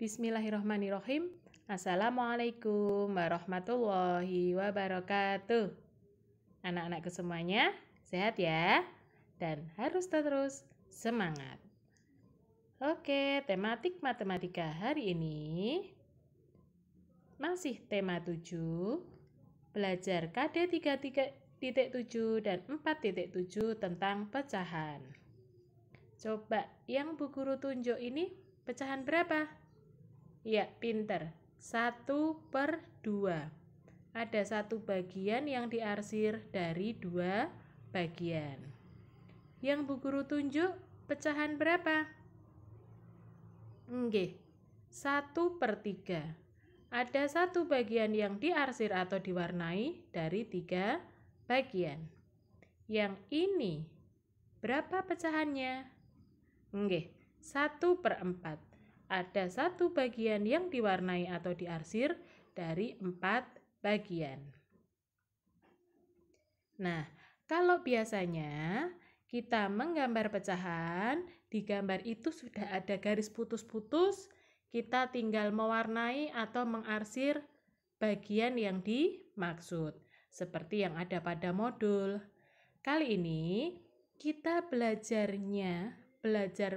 Bismillahirrahmanirrahim. Assalamualaikum warahmatullahi wabarakatuh. Anak-anakku semuanya, sehat ya? Dan harus terus semangat. Oke, tematik matematika hari ini masih tema 7, belajar KD 3.7 dan 4.7 tentang pecahan. Coba yang Bu Guru tunjuk ini pecahan berapa? Ya, pinter. 1/2. Ada satu bagian yang diarsir dari 2 bagian. Yang Bu Guru tunjuk pecahan berapa? Nggih, 1/3. Ada satu bagian yang diarsir atau diwarnai dari 3 bagian. Yang ini berapa pecahannya? Nggih, 1/4. Ada satu bagian yang diwarnai atau diarsir dari 4 bagian. Nah, kalau biasanya kita menggambar pecahan, di gambar itu sudah ada garis putus-putus, kita tinggal mewarnai atau mengarsir bagian yang dimaksud, seperti yang ada pada modul. Kali ini kita belajar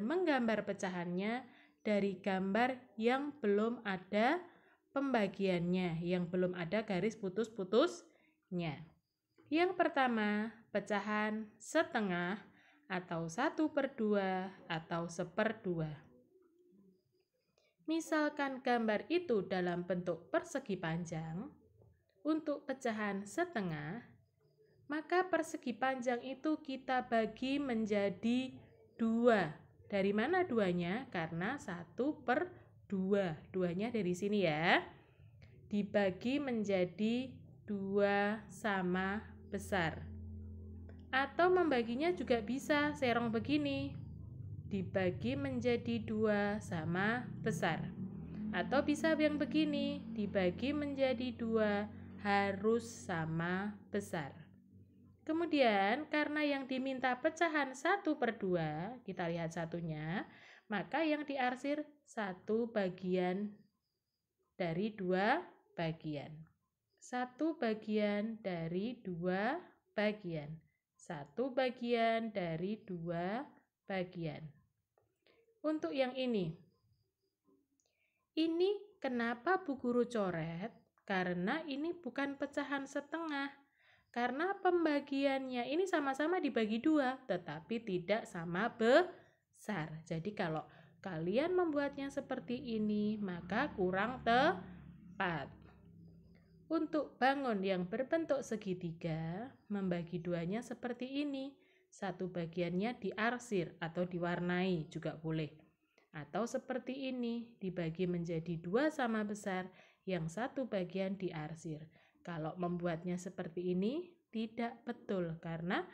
menggambar pecahannya dari gambar yang belum ada pembagiannya, yang belum ada garis putus-putusnya. Yang pertama, pecahan setengah atau 1/2 atau 1/2. Misalkan gambar itu dalam bentuk persegi panjang, untuk pecahan setengah, maka persegi panjang itu kita bagi menjadi 2. Dari mana 2-nya? Karena 1/2. 2-nya dari sini ya. Dibagi menjadi 2 sama besar. Atau membaginya juga bisa serong begini. Dibagi menjadi 2 sama besar. Atau bisa yang begini. Dibagi menjadi 2 harus sama besar. Kemudian, karena yang diminta pecahan 1/2, kita lihat satunya, maka yang diarsir 1 bagian dari 2 bagian. 1 bagian dari 2 bagian. 1 bagian dari 2 bagian. Untuk yang ini kenapa Bu Guru coret? Karena ini bukan pecahan setengah. Karena pembagiannya ini sama-sama dibagi 2, tetapi tidak sama besar. Jadi kalau kalian membuatnya seperti ini, maka kurang tepat. Untuk bangun yang berbentuk segitiga, membagi 2-nya seperti ini. 1 bagiannya diarsir atau diwarnai juga boleh. Atau seperti ini, dibagi menjadi 2 sama besar, yang 1 bagian diarsir. Kalau membuatnya seperti ini tidak betul karena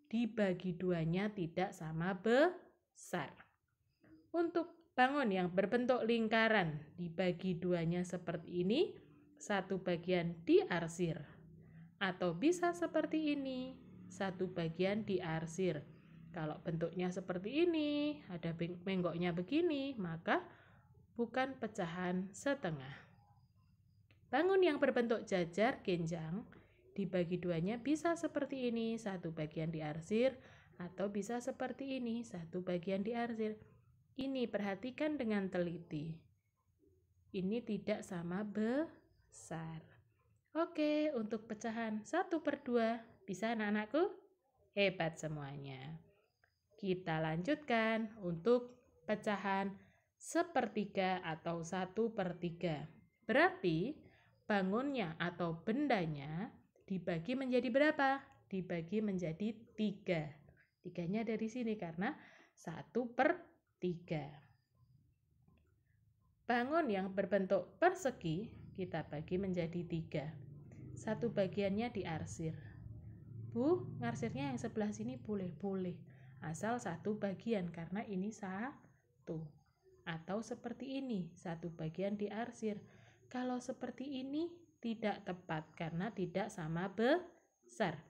dibagi 2-nya tidak sama besar. Untuk bangun yang berbentuk lingkaran, dibagi 2-nya seperti ini, 1 bagian diarsir. Atau bisa seperti ini, 1 bagian diarsir. Kalau bentuknya seperti ini, ada menggoknya begini, maka bukan pecahan setengah. Bangun yang berbentuk jajar genjang, dibagi 2-nya bisa seperti ini, 1 bagian diarsir, atau bisa seperti ini, 1 bagian diarsir. Ini perhatikan dengan teliti. Ini tidak sama besar. Oke, untuk pecahan 1/2, bisa anak-anakku? Hebat semuanya. Kita lanjutkan untuk pecahan 1/3 atau 1/3. Berarti bangunnya atau bendanya dibagi menjadi berapa? Dibagi menjadi 3. 3-nya dari sini karena 1/3. Bangun yang berbentuk persegi kita bagi menjadi 3. 1 bagiannya diarsir. Bu, ngarsirnya yang sebelah sini boleh. Asal 1 bagian karena ini 1. Atau seperti ini, 1 bagian diarsir. Kalau seperti ini tidak tepat karena tidak sama besar.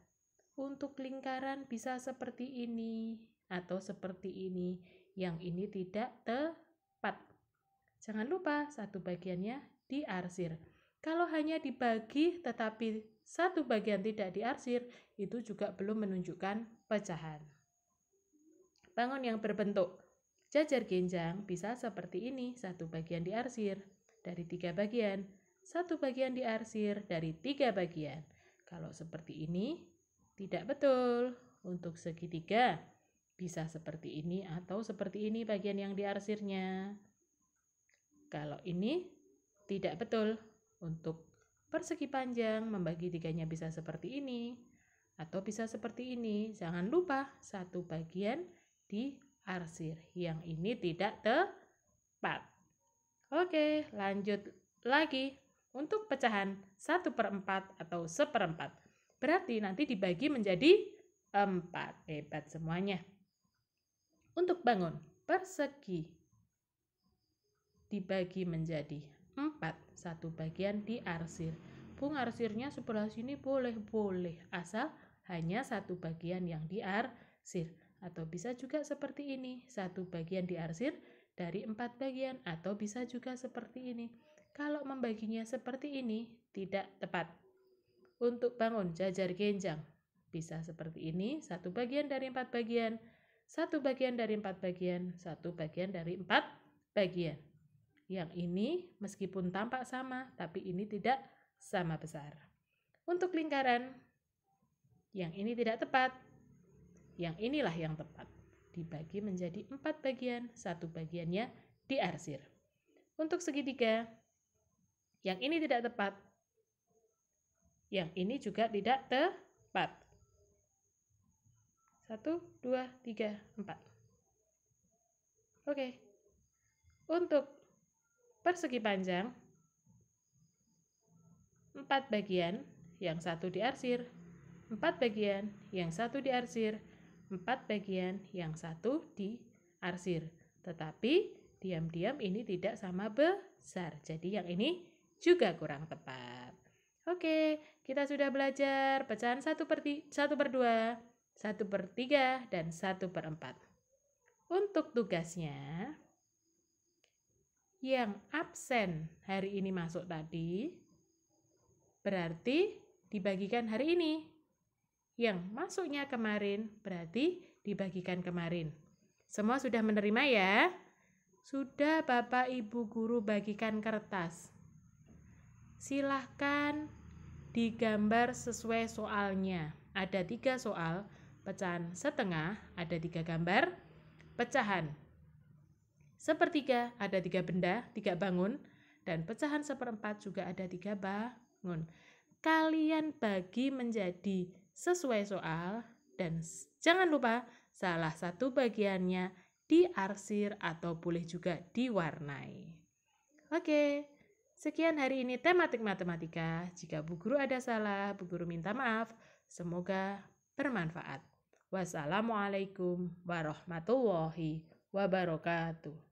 Untuk lingkaran bisa seperti ini atau seperti ini. Yang ini tidak tepat. Jangan lupa satu bagiannya diarsir. Kalau hanya dibagi tetapi satu bagian tidak diarsir, itu juga belum menunjukkan pecahan. Bangun yang berbentuk jajar genjang bisa seperti ini, satu bagian diarsir dari 3 bagian, satu bagian diarsir dari 3 bagian. Kalau seperti ini tidak betul. Untuk segitiga bisa seperti ini atau seperti ini bagian yang diarsirnya. Kalau ini tidak betul. Untuk persegi panjang membagi 3-nya bisa seperti ini atau bisa seperti ini. Jangan lupa satu bagian diarsir. Yang ini tidak tepat. Oke, lanjut lagi. Untuk pecahan 1/4 atau 1/4. Berarti nanti dibagi menjadi 4. Hebat semuanya. Untuk bangun persegi dibagi menjadi 4. Satu bagian diarsir. Bung, arsirnya sebelah sini boleh. Asal hanya satu bagian yang diarsir. Atau bisa juga seperti ini. Satu bagian diarsir dari 4 bagian. Atau bisa juga seperti ini. Kalau membaginya seperti ini tidak tepat. Untuk bangun jajar genjang bisa seperti ini, satu bagian dari 4 bagian, satu bagian dari 4 bagian, satu bagian dari 4 bagian. Yang ini meskipun tampak sama, tapi ini tidak sama besar. Untuk lingkaran, yang ini tidak tepat, yang inilah yang tepat. Dibagi menjadi 4 bagian, satu bagiannya diarsir. Untuk segitiga, yang ini tidak tepat, yang ini juga tidak tepat. 1, 2, 3, 4. Oke. Untuk persegi panjang 4 bagian, yang satu diarsir, 4 bagian, yang satu diarsir, 4 bagian, yang satu diarsir. Tetapi diam-diam ini tidak sama besar. Jadi yang ini juga kurang tepat. Oke, kita sudah belajar pecahan 1/2, 1/3, dan 1/4. Untuk tugasnya, yang absen hari ini masuk tadi, berarti dibagikan hari ini. Yang masuknya kemarin, berarti dibagikan kemarin. Semua sudah menerima ya? Sudah Bapak Ibu Guru bagikan kertas. Silahkan digambar sesuai soalnya. Ada 3 soal. Pecahan setengah ada 3 gambar, pecahan 1/3 ada 3 benda, 3 bangun, dan pecahan 1/4 juga ada 3 bangun. Kalian bagi menjadi sesuai soal dan jangan lupa salah satu bagiannya diarsir atau boleh juga diwarnai. Oke, sekian hari ini tematik matematika. Jika Bu Guru ada salah, Bu Guru minta maaf. Semoga bermanfaat. Wassalamualaikum warahmatullahi wabarakatuh.